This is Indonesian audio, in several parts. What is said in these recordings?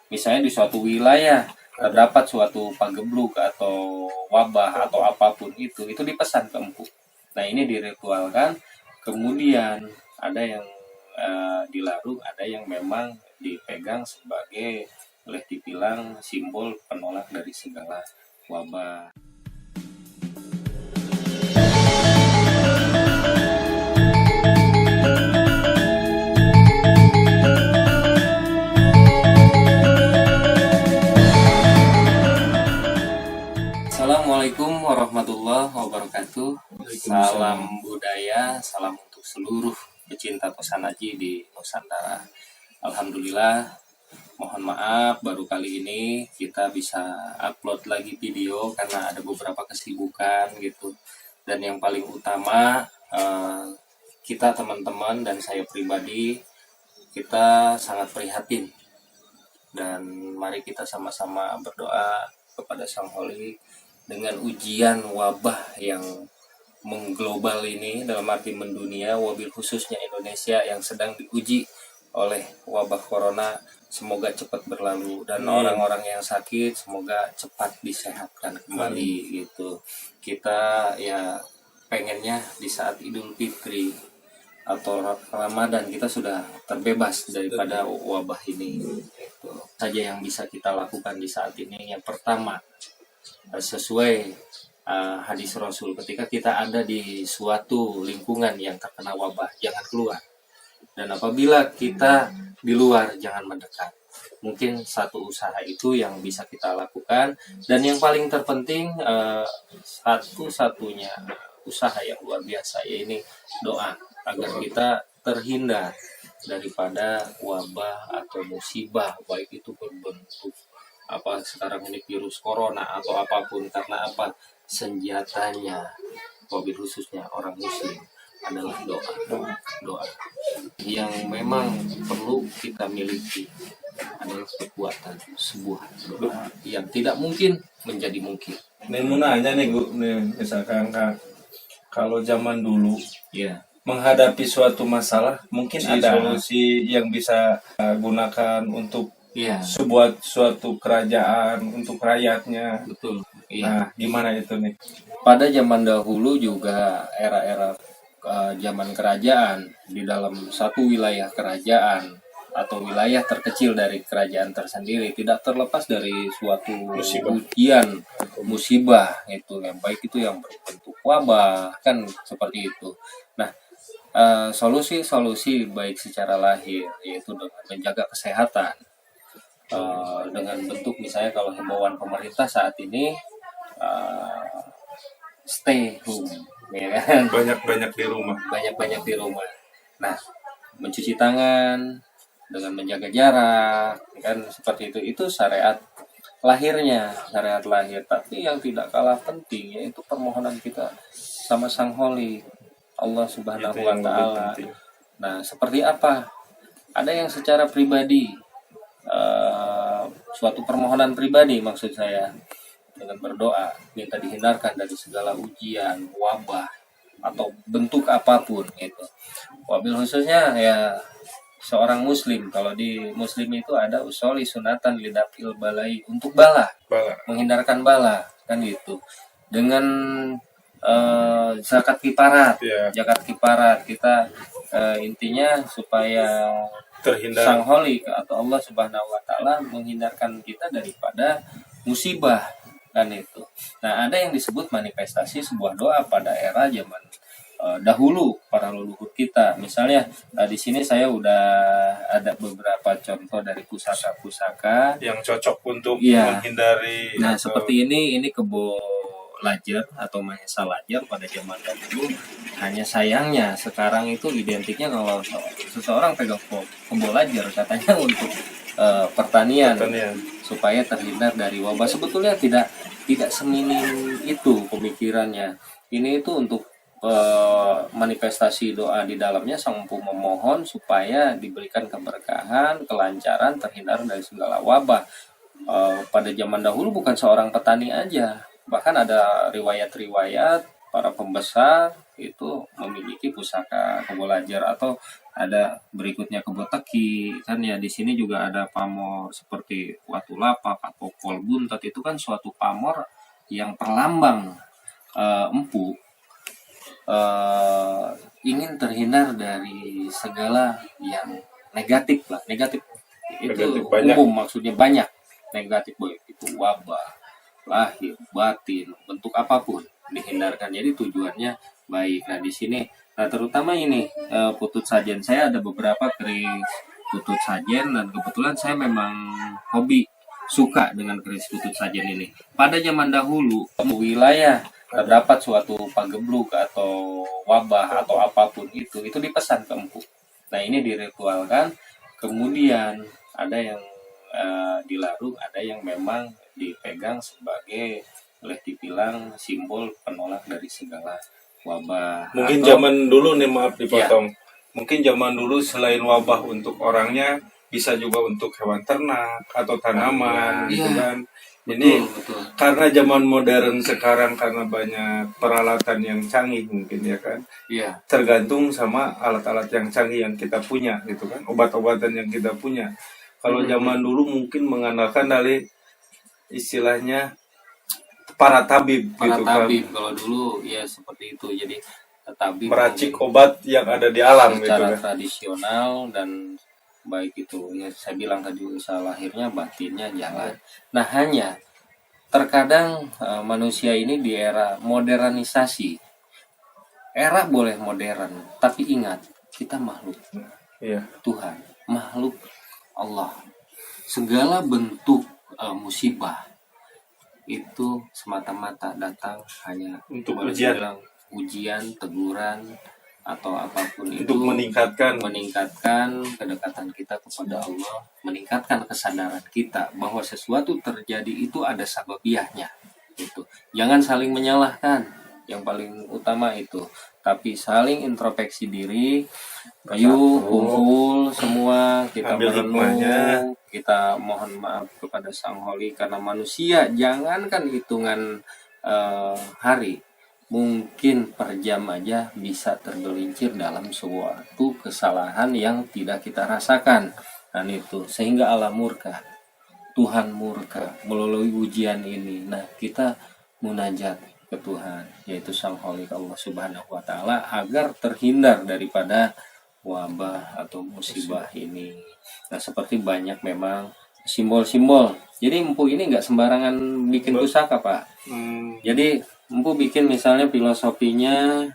misalnya di suatu wilayah terdapat suatu pagebluk atau wabah atau apapun itu dipesan ke empu. Nah ini diritualkan, kemudian ada yang dilarung, ada yang memang dipegang sebagai boleh dibilang simbol penolak dari segala wabah. Assalamualaikum warahmatullahi wabarakatuh. Salam budaya, salam untuk seluruh pecinta Tosanaji di Nusantara. Alhamdulillah, mohon maaf baru kali ini kita bisa upload lagi video karena ada beberapa kesibukan gitu. Dan yang paling utama, kita teman-teman dan saya pribadi, kita sangat prihatin. Dan mari kita sama-sama berdoa kepada Sang Holik dengan ujian wabah yang mengglobal ini, dalam arti mendunia, wabil khususnya Indonesia yang sedang diuji oleh wabah corona. Semoga cepat berlalu dan orang-orang yang sakit semoga cepat disehatkan kembali gitu. Kita ya pengennya di saat Idul Fitri atau Ramadan kita sudah terbebas daripada wabah ini. Itu saja yang bisa kita lakukan di saat ini. Yang pertama, sesuai hadis Rasul, ketika kita ada di suatu lingkungan yang terkena wabah, jangan keluar. Dan apabila kita di luar, jangan mendekat. Mungkin satu usaha itu yang bisa kita lakukan. Dan yang paling terpenting, satu-satunya usaha yang luar biasa, yaitu doa agar kita terhindar daripada wabah atau musibah, baik itu berbentuk apa sekarang ini virus corona atau apapun. Karena apa? Senjatanya, wabil khususnya orang muslim, adalah doa yang memang perlu kita miliki, adalah kekuatan sebuah doa yang tidak mungkin menjadi mungkin. Nih mau nanya nih Bu, nih, misalkan kalau zaman dulu Ya, menghadapi suatu masalah mungkin ada Ada. solusi yang bisa gunakan untuk ya, suatu kerajaan untuk rakyatnya. betul. Iya. Nah, gimana itu nih? Pada zaman dahulu juga era-era zaman kerajaan, di dalam satu wilayah kerajaan atau wilayah terkecil dari kerajaan tersendiri tidak terlepas dari suatu ujian musibah itu, yang baik itu yang berbentuk wabah kan seperti itu. Nah, solusi baik secara lahir yaitu dengan menjaga kesehatan, dengan bentuk misalnya kalau himbauan pemerintah saat ini stay home, ya kan? Banyak-banyak di rumah. Banyak-banyak di rumah. Nah, mencuci tangan dengan menjaga jarak, kan seperti itu syariat lahirnya, syariat lahir. Tapi yang tidak kalah penting yaitu permohonan kita sama Sang Holik, Allah Subhanahu wa Ta'ala. Nah, seperti apa? Ada yang secara pribadi, suatu permohonan pribadi maksud saya, dengan berdoa minta dihindarkan dari segala ujian, wabah atau bentuk apapun itu. Wabil khususnya ya seorang muslim, kalau di muslim itu ada usoli sunatan lidafil balai, untuk bala, menghindarkan bala kan gitu. Dengan zakat kiparat, kita intinya supaya Terhindar. Sang Holik atau Allah Subhanahu wa Ta'ala menghindarkan kita daripada musibah kan itu. Nah, ada yang disebut manifestasi sebuah doa pada era zaman dahulu para leluhur kita. Misalnya di sini saya udah ada beberapa contoh dari pusaka-pusaka yang cocok untuk Iya. menghindari. Nah, seperti ini kebo lajer atau mahesa lajer pada zaman dahulu. Hanya sayangnya sekarang itu identiknya kalau seseorang pegang kebo lajer katanya untuk pertanian supaya terhindar dari wabah. Sebetulnya tidak seminim itu pemikirannya. Ini itu untuk manifestasi doa di dalamnya Sang Empu memohon supaya diberikan keberkahan, kelancaran, terhindar dari segala wabah. Pada zaman dahulu bukan seorang petani aja, bahkan ada riwayat-riwayat para pembesar itu memiliki pusaka kebo lajer atau ada berikutnya Kebo Teki kan ya. Di sini juga ada pamor seperti Watu Lapak atau Kol Buntet, itu kan suatu pamor yang perlambang empu ingin terhindar dari segala yang negatif lah. Negatif itu Negatif banyak. umum, maksudnya banyak negatif, baik itu wabah, lahir, batin, bentuk apapun dihindarkan. Jadi tujuannya baik. Nah di sini, nah terutama ini putut sajen, saya ada beberapa keris putut sajen dan kebetulan saya memang hobi suka dengan keris putut sajen ini. Pada zaman dahulu wilayah terdapat suatu pagebluk atau wabah atau apapun itu dipesan ke empu. Nah ini diritualkan, kemudian ada yang dilarung, ada yang memang dipegang sebagai boleh dibilang simbol penolak dari segala wabah. Mungkin Atau- zaman dulu nih, maaf dipotong. Mungkin zaman dulu selain wabah untuk orangnya, bisa juga untuk hewan ternak atau tanaman gitu Iya. kan. Ini betul. karena zaman modern sekarang, karena banyak peralatan yang canggih mungkin ya kan. Iya. Tergantung sama alat-alat yang canggih yang kita punya gitu kan, obat-obatan yang kita punya. Kalau zaman dulu mungkin mengandalkan dari istilahnya para tabib Para gitu kan, tabib kalau dulu ya seperti itu. Jadi tabib meracik obat yang ada di alam gitu secara kan. tradisional, dan baik itu ya saya bilang tadi, usaha lahirnya batinnya jalan. Nah hanya terkadang manusia ini di era modernisasi, era boleh modern tapi ingat kita makhluk Iya. Tuhan, makhluk Allah. Segala bentuk musibah itu semata-mata datang hanya Untuk boleh ujian. dibilang ujian, teguran, atau apapun itu Untuk meningkatkan kedekatan kita kepada Allah, meningkatkan kesadaran kita bahwa sesuatu terjadi itu ada sababiahnya. Itu jangan saling menyalahkan, yang paling utama itu, tapi saling introspeksi diri. Ayo kumpul semua, kita Ambil hikmahnya. merenung, kita mohon maaf kepada Sang Holi, karena manusia jangankan hitungan hari, mungkin per jam aja bisa tergelincir dalam suatu kesalahan yang tidak kita rasakan. Dan itu sehingga Allah murka, Tuhan murka melalui ujian ini. Nah kita munajat ke Tuhan, yaitu Sang Holik Allah Subhanahu wa Ta'ala, agar terhindar daripada wabah atau musibah ini. Nah seperti banyak memang simbol-simbol. Jadi empu ini nggak sembarangan bikin pusaka, Pak. Jadi empu bikin misalnya filosofinya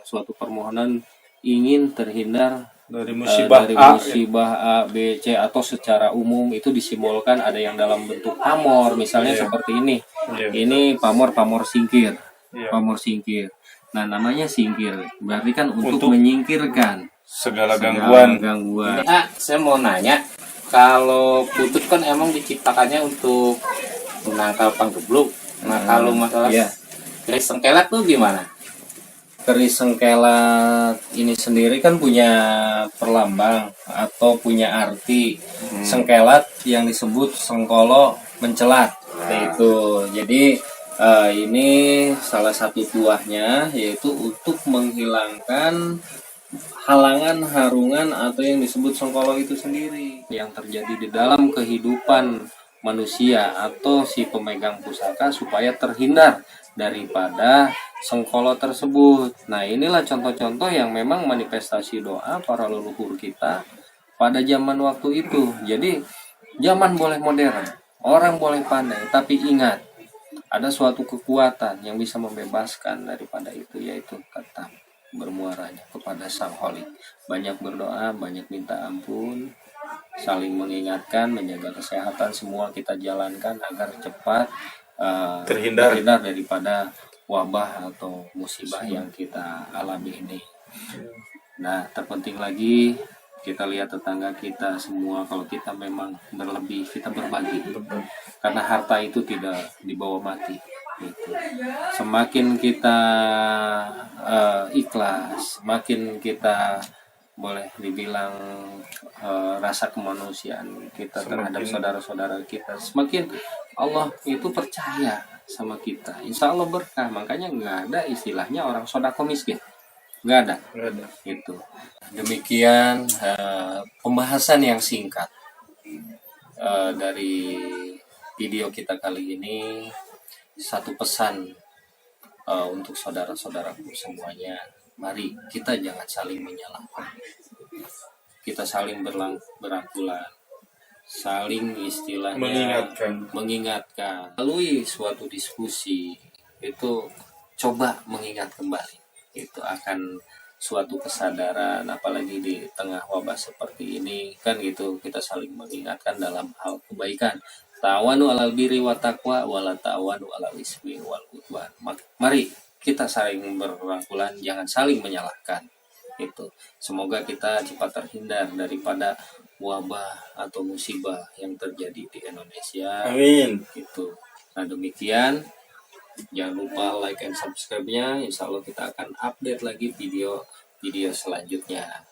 suatu permohonan ingin terhindar dari musibah dari A, musibah A, B, C, atau secara umum itu disimbolkan ada yang dalam bentuk pamor, misalnya seperti ini. Iya. Ini pamor singkir. Iya. Pamor singkir. Nah, namanya singkir berarti kan untuk Untuk menyingkirkan segala segala gangguan. gangguan. Saya mau nanya, kalau putut kan emang diciptakannya untuk menangkal panggebluk. Nah, kalau masalah Iya. keris sengkelat tuh gimana? Keris sengkelat ini sendiri kan punya perlambang atau punya arti. Sengkelat yang disebut sengkolo mencelat, itu. Jadi ini salah satu tuahnya, yaitu untuk menghilangkan halangan, harungan, atau yang disebut sengkolo itu sendiri yang terjadi di dalam kehidupan manusia atau si pemegang pusaka, supaya terhindar daripada sengkolo tersebut. Nah inilah contoh-contoh yang memang manifestasi doa para leluhur kita pada zaman waktu itu. Jadi zaman boleh modern, orang boleh pandai, tapi ingat ada suatu kekuatan yang bisa membebaskan daripada itu, yaitu tetap bermuaranya kepada Sang Holik. Banyak berdoa, banyak minta ampun, saling mengingatkan, menjaga kesehatan, semua kita jalankan agar cepat Terhindar. daripada wabah atau musibah yang kita alami ini. Nah, terpenting lagi kita lihat tetangga kita semua, kalau kita memang berlebih, kita berbagi. Karena harta itu tidak dibawa mati. Gitu. Semakin kita ikhlas, makin kita boleh dibilang rasa kemanusiaan kita terhadap saudara-saudara kita, semakin Allah itu percaya sama kita. Insya Allah berkah. Makanya nggak ada istilahnya orang sodako miskin. nggak ada. Nggak ada. Gitu. Demikian pembahasan yang singkat dari video kita kali ini. Satu pesan untuk saudara-saudaraku semuanya, mari kita jangan saling menyalahkan, kita saling berangkulan, saling istilahnya mengingatkan melalui suatu diskusi. Itu coba mengingat kembali, itu akan suatu kesadaran, apalagi di tengah wabah seperti ini kan gitu. Kita saling mengingatkan dalam hal kebaikan. Ta'awanu 'alal birri wa taqwa wa la ta'awanu 'alal ismi wal udwan. Mari kita saling berangkulan, jangan saling menyalahkan. Itu semoga kita cepat terhindar daripada wabah atau musibah yang terjadi di Indonesia. Amin. Itu. Nah, demikian. Jangan lupa like and subscribe-nya. Insya Allah kita akan update lagi video selanjutnya.